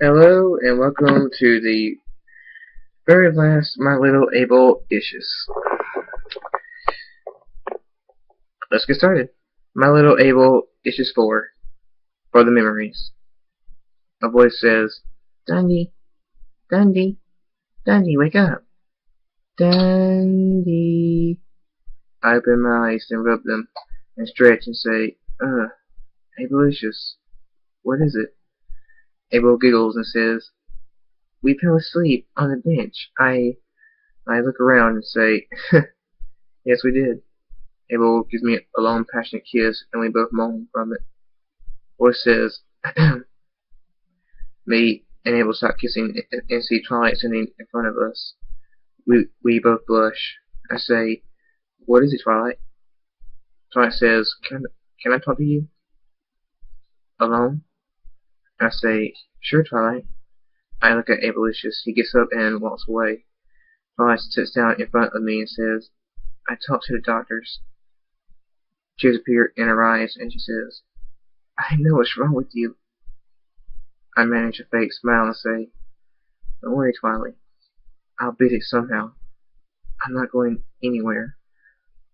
Hello and welcome to the very last My Little Abelishis. Let's get started. My Little Abelishis 4 for the memories. A voice says, Dundee, Dundee, Dundee, wake up. Dundee. I open my eyes and rub them and stretch and say, Abelishis, what is it? Abel giggles and says, we fell asleep on the bench. I look around and say, yes, we did. Abel gives me a long, passionate kiss, and we both moan from it. Voice says, me and Abel stop kissing and see Twilight sitting in front of us. We both blush. I say, what is it, Twilight? Twilight says, can I talk to you? Alone? I say, sure, Twilight. I look at Abelishis. He gets up and walks away. Twilight sits down in front of me and says, I talked to the doctors. Tears appear in her eyes, and she says, I know what's wrong with you. I manage a fake smile and say, don't worry, Twilight. I'll beat it somehow. I'm not going anywhere.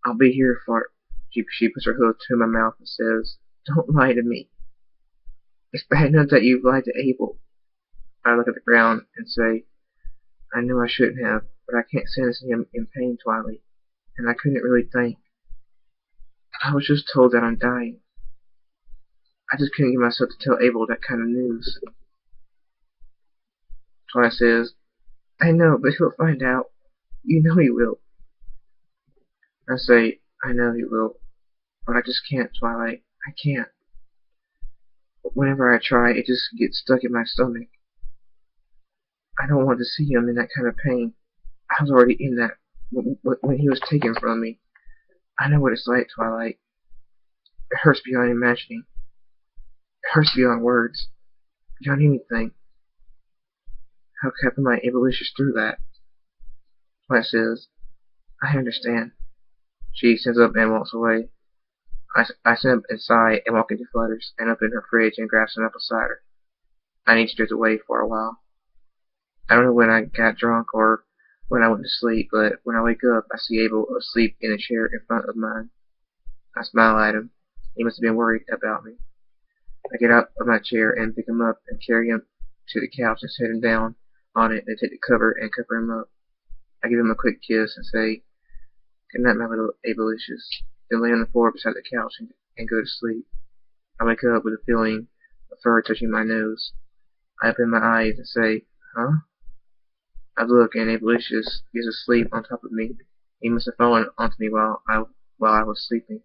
I'll be here for it. She puts her hook to my mouth and says, don't lie to me. It's bad enough that you've lied to Abel. I look at the ground and say, I know I shouldn't have, but I can't stand to see him in pain, Twilight, and I couldn't really think. I was just told that I'm dying. I just couldn't get myself to tell Abel that kind of news. Twilight says, I know, but he'll find out. You know he will. I say, I know he will, but I just can't, Twilight. I can't. Whenever I try, it just gets stuck in my stomach. I don't want to see him in that kind of pain. I was already in that when he was taken from me. I know what it's like, Twilight. It hurts beyond imagining. It hurts beyond words. Beyond anything. How am I Abelishis through that? Twilight says, I understand. She stands up and walks away. I stand up inside and walk into Flutters and open her fridge and grab some apple cider. I need to drift away for a while. I don't know when I got drunk or when I went to sleep, but when I wake up, I see Abel asleep in a chair in front of mine. I smile at him. He must have been worried about me. I get out of my chair and pick him up and carry him to the couch and set him down on it and take the cover and cover him up. I give him a quick kiss and say, good night, my little Abelishis, then lay on the floor beside the couch and go to sleep. I wake up with a feeling of fur touching my nose. I open my eyes and say, huh? I look and Abelishis is asleep on top of me. He must have fallen onto me while I was sleeping.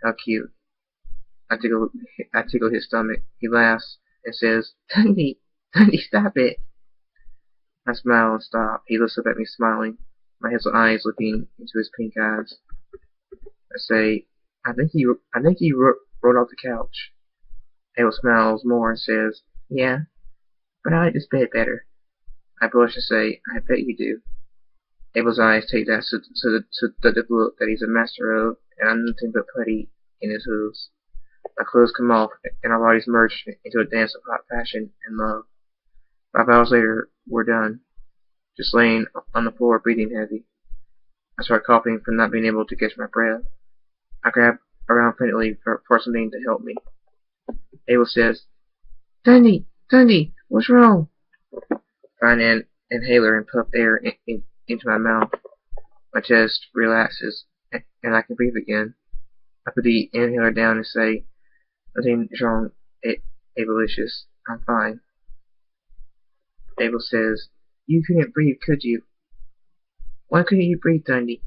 How cute. I tickle his stomach. He laughs and says, Dundee, Dundee, stop it. I smile and stop. He looks up at me smiling, my hazel eyes looking into his pink eyes. I say, I think he rolled off the couch. Abel smiles more and says, yeah, but I like this bed better. I blush and say, I bet you do. Abel's eyes take that seductive look that he's a master of, and I'm nothing but putty in his hooves. My clothes come off, and our bodies merge into a dance of hot passion and love. 5 hours later, we're done, just laying on the floor, breathing heavy. I start coughing from not being able to catch my breath. I grab around frantically for something to help me. Abel says, Dundee, Dundee, what's wrong? I find an inhaler and puff air into my mouth. My chest relaxes, and I can breathe again. I put the inhaler down and say, nothing's wrong, Abelishis. I'm fine. Abel says, you couldn't breathe, could you? Why couldn't you breathe, Dundee?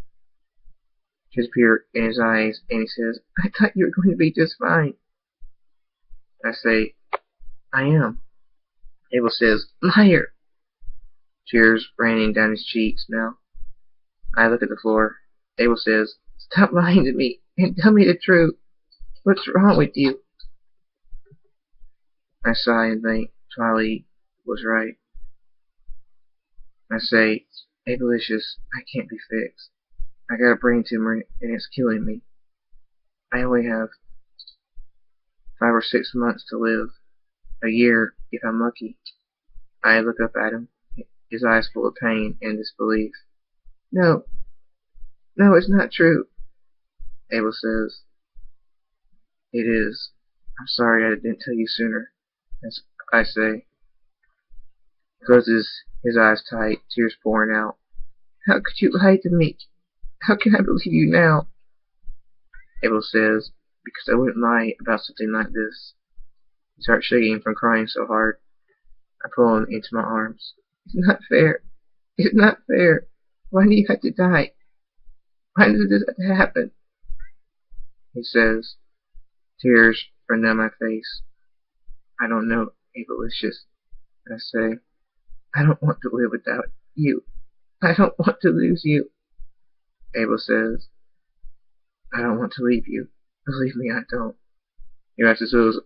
Tears appear in his eyes, and he says, I thought you were going to be just fine. I say, I am. Abel says, liar! Tears raining down his cheeks now. I look at the floor. Abel says, stop lying to me and tell me the truth. What's wrong with you? I sigh and think Twilight was right. I say, Abelishis, I can't be fixed. I got a brain tumor and it's killing me. I only have 5 or 6 months to live. A year if I'm lucky. I look up at him, his eyes full of pain and disbelief. No, no, it's not true, Abel says. It is. I'm sorry I didn't tell you sooner, as I say. He closes his eyes tight, tears pouring out. How could you lie to me? How can I believe you now? Abel says, because I wouldn't lie about something like this. He starts shaking from crying so hard. I pull him into my arms. It's not fair. It's not fair. Why do you have to die? Why did this have to happen? He says, tears run down my face. I don't know, Abelishis. I say, I don't want to live without you. I don't want to lose you. Abel says, I don't want to leave you. Believe me, I don't. He wraps his arms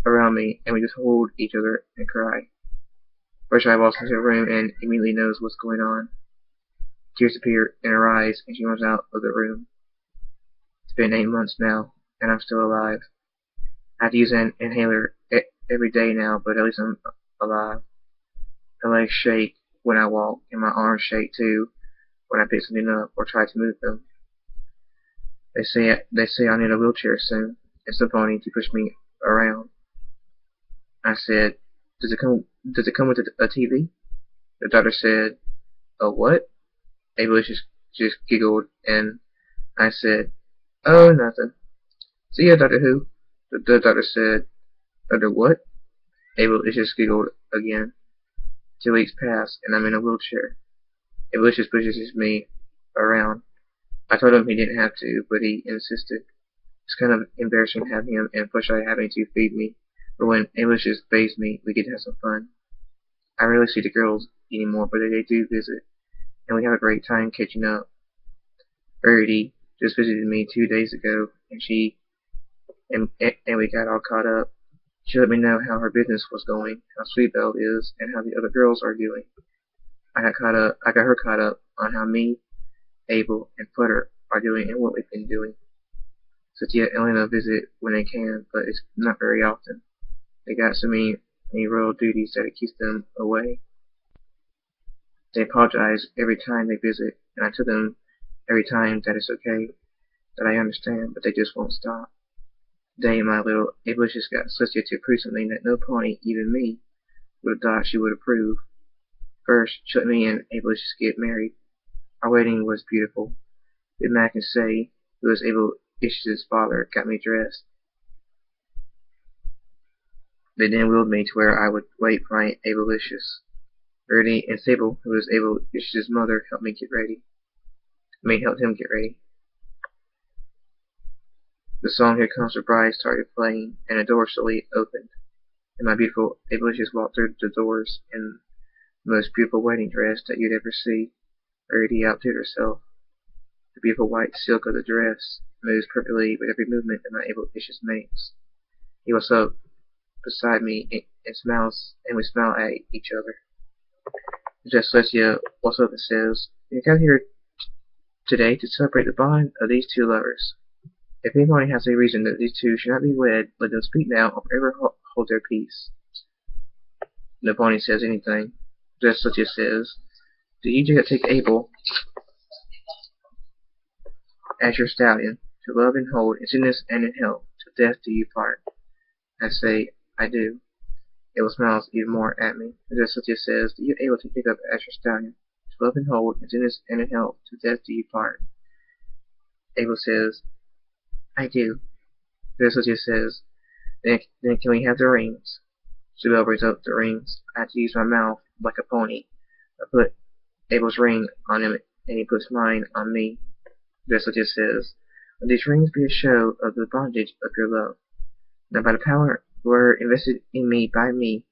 around me, and we just hold each other and cry. First, I walks into the room and immediately knows what's going on. Tears appear in her eyes, and she runs out of the room. It's been 8 months now, and I'm still alive. I have to use an inhaler every day now, but at least I'm alive. My legs shake when I walk, and my arms shake too when I pick something up or try to move them. They say I'll need a wheelchair soon, and somebody to push me around. I said, Does it come with a TV? The doctor said, A what? Abelishis just giggled, and I said, Oh, nothing. See ya, Doctor Who. The doctor said, Doctor what? Abelishis giggled again. 2 weeks pass, and I'm in a wheelchair. Abelishis pushes me around. I told him he didn't have to, but he insisted. It's kind of embarrassing having him and Pushai having to feed me, but when Abelishis bathes me, we get to have some fun. I rarely see the girls anymore, but they do visit, and we have a great time catching up. Verity just visited me 2 days ago, and we got all caught up. She let me know how her business was going, how Sweetbelle is, and how the other girls are doing. I got her caught up on how me, Abel, and Flutter are doing and what we've been doing. Satya and Elena visit when they can, but it's not very often. They got so many royal duties that it keeps them away. They apologize every time they visit, and I tell them every time that it's okay, that I understand, but they just won't stop. Today, my little Abelishis got Satya to approve something that no pony, even me, would have thought she would approve. First, she let me and Abelishis get married. Our wedding was beautiful. Big Mac and Say, who was Abelishis' father, got me dressed. They then wheeled me to where I would wait for my Abelishis. Verity and Sable, who was Abelishis' mother, helped me get ready. Helped him get ready. The song Here Comes the Bride started playing, and a door slowly opened, and my beautiful Abelishis walked through the doors in the most beautiful wedding dress that you'd ever see. Verity outdid herself. The beautiful white silk of the dress moves perfectly with every movement that my Abelishis makes. He walks up beside me and smiles, and we smile at each other. Just Satya walks up and says, "We got here today to celebrate the bond of these two lovers. If anybody has any reason that these two should not be wed, let them speak now or forever hold their peace." No pony says anything. Just Satya says, "Do you just take Abel as your stallion, to love and hold in sickness and in health, till death do you part?" I say, "I do." Abel smiles even more at me. Just Satya says, "Do you able to pick up as your stallion, to love and hold in sickness and in health, till death do you part?" Abel says, "I do." Just Satya says, then can we have the rings?" Sewell brings up the rings. I have to use my mouth like a pony. I put Abel's ring on him, and he puts mine on me. Just Satya says, "Let these rings be a show of the bondage of your love. Now by the power were invested in me by me,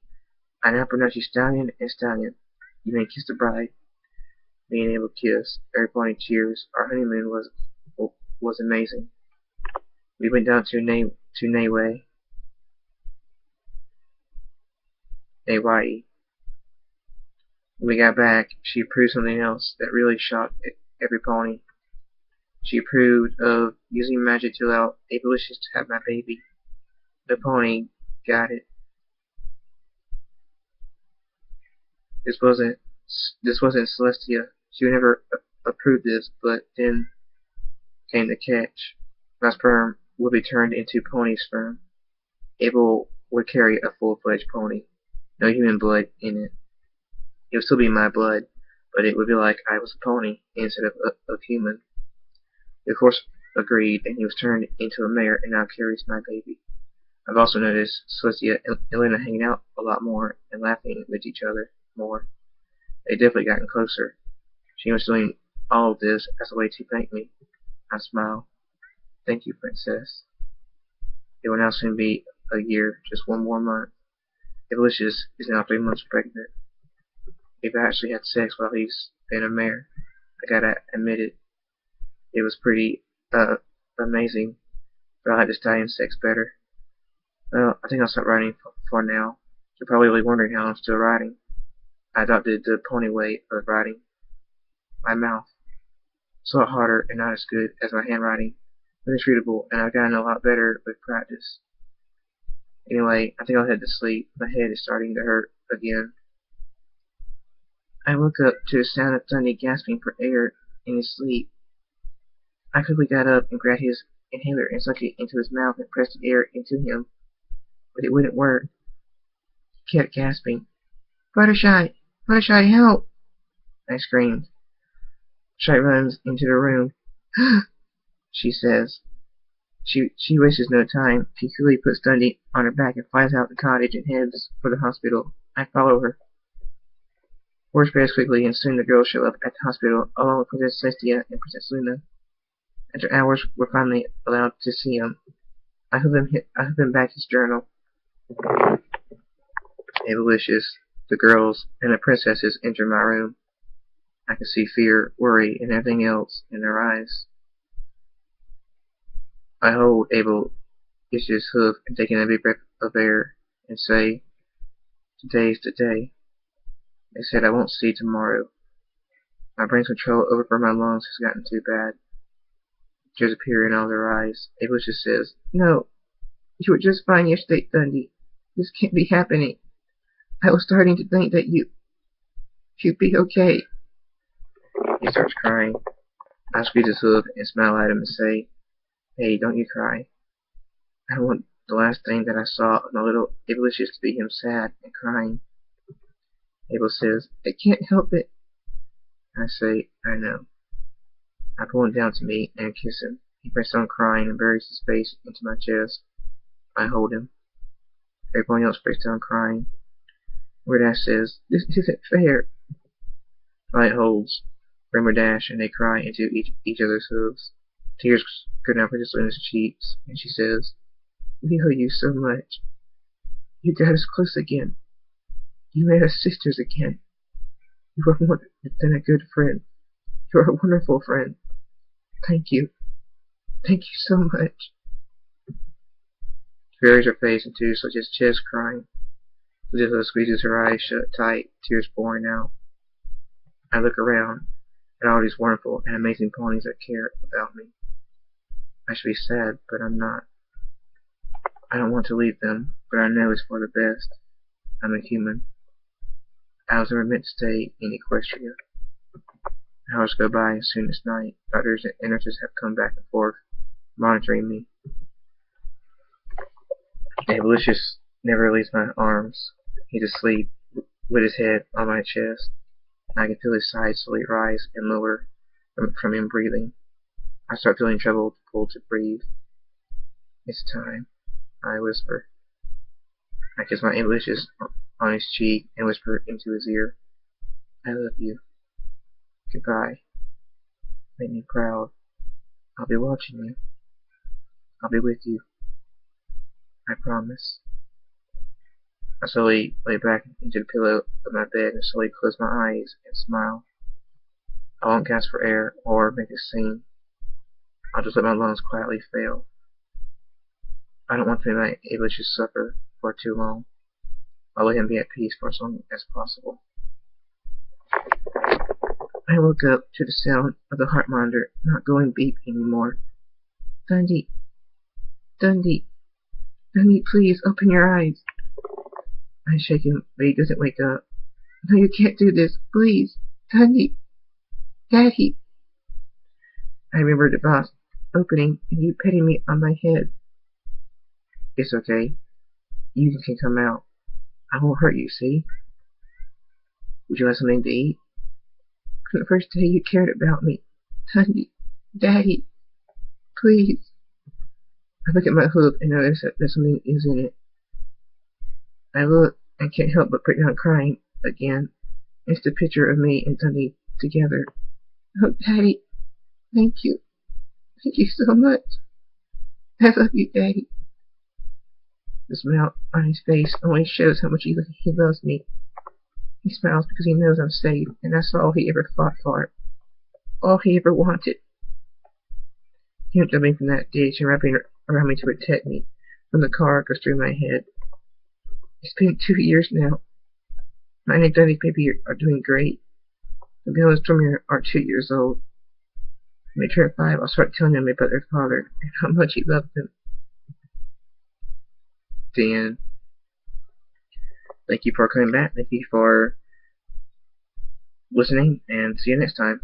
I now pronounce you stallion and stallion. You may kiss the bride." Me and Abel kiss. Everybody cheers. Our honeymoon was amazing. We went down to Naywai. When we got back, she approved something else that really shocked every pony. She approved of using magic to allow Abelishis to have my baby. The pony got it. This wasn't this wasn't Celestia. She would never approve this, but then came the catch. My sperm would be turned into pony sperm. Abel would carry a full-fledged pony. No human blood in it. It would still be my blood, but it would be like I was a pony instead of human. The horse agreed, and he was turned into a mare and now carries my baby. I've also noticed Celestia and Elena hanging out a lot more and laughing with each other more. They've definitely gotten closer. She was doing all of this as a way to thank me. I smile. Thank you, Princess. It will now soon be a year, just one more month. Abelishis is now 3 months pregnant. We've actually had sex while he's been a mare. I gotta admit it. It was pretty, amazing, but I like the stallion sex better. Well, I think I'll stop riding for now. You're probably wondering how I'm still riding. I adopted the pony way of riding. My mouth. It's a lot harder and not as good as my handwriting, but it's readable, and I've gotten a lot better with practice. Anyway, I think I'll head to sleep. My head is starting to hurt again. I woke up to the sound of Thundy gasping for air in his sleep. I quickly got up and grabbed his inhaler and stuck it into his mouth and pressed the air into him, but it wouldn't work. He kept gasping. Fluttershy! Fluttershy, help! I screamed. Shy runs into the room. She says. She wastes no time. She quickly puts Thundy on her back and flies out the cottage and heads for the hospital. I follow her. Word spreads quickly, and soon the girls show up at the hospital, along with Princess Celestia and Princess Luna. After hours, we're finally allowed to see him. I hope him back his journal. Abelishis, the girls, and the princesses enter my room. I can see fear, worry, and everything else in their eyes. I hold Abelishis' hoof and take in a big breath of air and say, "Today's the day." They said I won't see tomorrow. My brain's control over my lungs has gotten too bad. Tears appear in all their eyes. Abelishis says, "No, you were just fine yesterday, Thundy. This can't be happening. I was starting to think that you'd be okay." He starts crying. I squeeze his hoof and smile at him and say, "Hey, don't you cry. I don't want the last thing that I saw of my little Abelishis to be him sad and crying." Abel says, "I can't help it." I say, "I know." I pull him down to me and kiss him. He breaks on crying and buries his face into my chest. I hold him. Everyone else breaks down crying. Dash says, "This isn't fair." Light holds Dash and they cry into each other's hooves. Tears go down Princess Luna's cheeks, and she says, "We owe you so much. You got us close again. You made us sisters again. You are more than a good friend. You are a wonderful friend. Thank you. Thank you so much." She buries her face into Celestia's chest, crying. Celestia squeezes her eyes shut tight, tears pouring out. I look around at all these wonderful and amazing ponies that care about me. I should be sad, but I'm not. I don't want to leave them, but I know it's for the best. I'm a human. I was never meant to stay in Equestria. Hours go by, and soon it's night. Doctors and nurses have come back and forth, monitoring me. Abelishis never leaves my arms. He's asleep, with his head on my chest. I can feel his sides slowly rise and lower from him breathing. I start feeling troubled, pulled to breathe. "It's time," I whisper. I kiss my Abelishis on his cheek and whisper into his ear, "I love you. Goodbye. Make me proud. I'll be watching you. I'll be with you. I promise." I slowly lay back into the pillow of my bed and slowly close my eyes and smile. I won't gasp for air or make a scene. I'll just let my lungs quietly fail. I don't want to make Abelishis suffer for too long. I'll let him be at peace for as long as possible. I woke up to the sound of the heart monitor not going beep anymore. "Thundy, Thundy, Thundy, please open your eyes." I shake him, but he doesn't wake up. No, you can't do this. Please. Dundee. Daddy. I remember the box opening and you petting me on my head. It's okay. You can come out. I won't hurt you, see? Would you like something to eat? From the first day you cared about me. Dundee. Daddy. Please. I look at my hook and notice that something is in it. I look and can't help but break down crying again. It's the picture of me and Dundee together. Oh, Daddy. Thank you. Thank you so much. I love you, Daddy. The smile on his face only shows how much he loves me. He smiles because he knows I'm safe, and that's all he ever fought for. All he ever wanted. Him jumping from that ditch and wrapping around me to protect me from the car goes through my head. It's been 2 years now. Mine and Dundee baby are doing great. The Bills told me are 2 years old. When they turn 5, I'll start telling them about their father and how much he loved them. Dan, thank you for coming back. Thank you for listening, and see you next time.